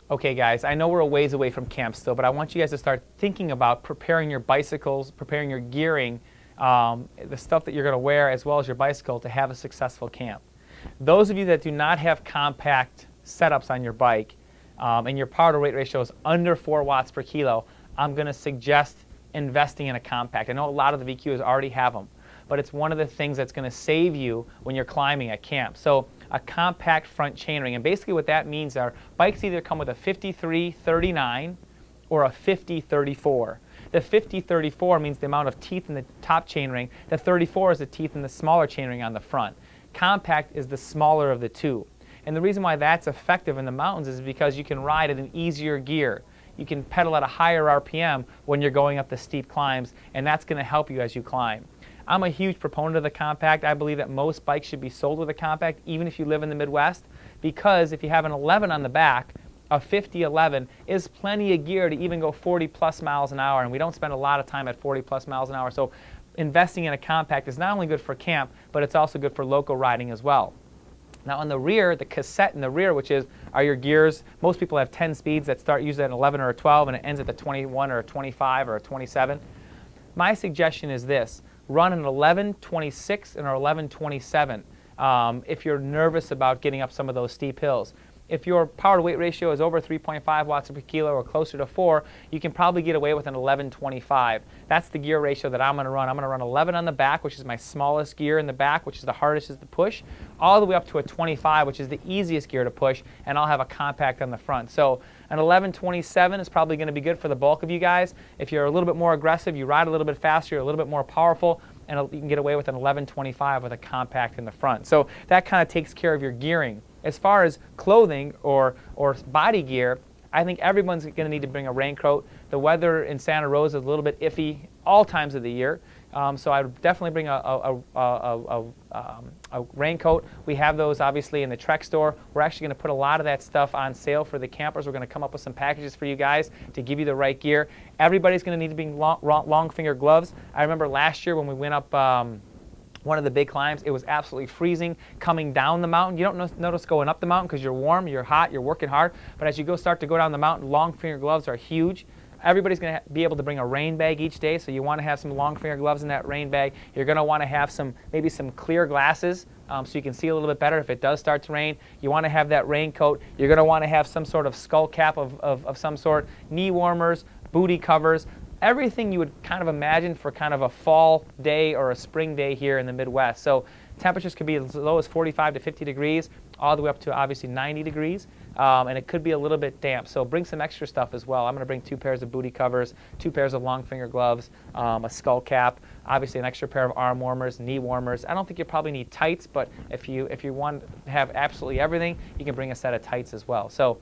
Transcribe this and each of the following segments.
Okay guys, I know we're a ways away from camp still, but I want you guys to start thinking about preparing your bicycles, preparing your gearing, the stuff that you're going to wear as well as your bicycle to have a successful camp. Those of you that do not have compact setups on your bike and your power to weight ratio is under 4 watts per kilo, I'm going to suggest investing in a compact. I know a lot of the VQs already have them, but it's one of the things that's going to save you when you're climbing at camp. So a compact front chainring, and basically what that means are bikes either come with a 53-39 or a 50-34. The 50-34 means the amount of teeth in the top chainring. The 34 is the teeth in the smaller chainring on the front. Compact is the smaller of the two. And the reason why that's effective in the mountains is because you can ride at an easier gear. You can pedal at a higher RPM when you're going up the steep climbs, and that's going to help you as you climb. I'm a huge proponent of the compact. I believe that most bikes should be sold with a compact, even if you live in the Midwest, because if you have an 11 on the back, a 50-11 is plenty of gear to even go 40+ miles an hour, and we don't spend a lot of time at 40+ miles an hour. So investing in a compact is not only good for camp, but it's also good for local riding as well. Now on the rear, the cassette in the rear, which are your gears, most people have 10 speeds that start usually at an 11 or a 12 and it ends at the 21 or a 25 or a 27. My suggestion is this: run an 11-26 and an 11-27 if you're nervous about getting up some of those steep hills. If your power to weight ratio is over 3.5 watts per kilo or closer to 4, you can probably get away with an 11-25. That's the gear ratio that I'm going to run. I'm going to run 11 on the back, which is my smallest gear in the back, which is the hardest to push, all the way up to a 25, which is the easiest gear to push, and I'll have a compact on the front. So an 11-27 is probably going to be good for the bulk of you guys. If you're a little bit more aggressive, you ride a little bit faster, you're a little bit more powerful, and you can get away with an 11-25 with a compact in the front. So that kind of takes care of your gearing. As far as clothing or body gear, I think everyone's going to need to bring a raincoat. The weather in Santa Rosa is a little bit iffy all times of the year, so I would definitely bring a raincoat. We have those obviously in the Trek store. We're actually going to put a lot of that stuff on sale for the campers. We're going to come up with some packages for you guys to give you the right gear. Everybody's going to need to bring long finger gloves. I remember last year when we went up one of the big climbs, it was absolutely freezing coming down the mountain. You don't notice going up the mountain because you're warm, you're hot, you're working hard, but as you start to go down the mountain, long finger gloves are huge. Everybody's going to be able to bring a rain bag each day, so you want to have some long finger gloves in that rain bag. You're going to want to have maybe some clear glasses so you can see a little bit better if it does start to rain. You want to have that raincoat. You're going to want to have some sort of skull cap of some sort, knee warmers, booty covers, everything you would kind of imagine for kind of a fall day or a spring day here in the Midwest. So temperatures could be as low as 45 to 50 degrees, all the way up to obviously 90 degrees, and it could be a little bit damp. So bring some extra stuff as well. I'm going to bring 2 pairs of booty covers, 2 pairs of long finger gloves, a skull cap, obviously an extra pair of arm warmers, knee warmers. I don't think you probably need tights, but if you want to have absolutely everything, you can bring a set of tights as well. So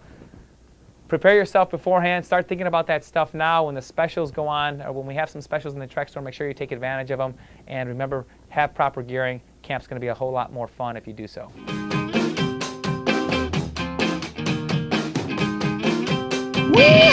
prepare yourself beforehand. Start thinking about that stuff now when the specials go on, or when we have some specials in the Trek store. Make sure you take advantage of them. And remember, have proper gearing. Camp's going to be a whole lot more fun if you do so. Woo!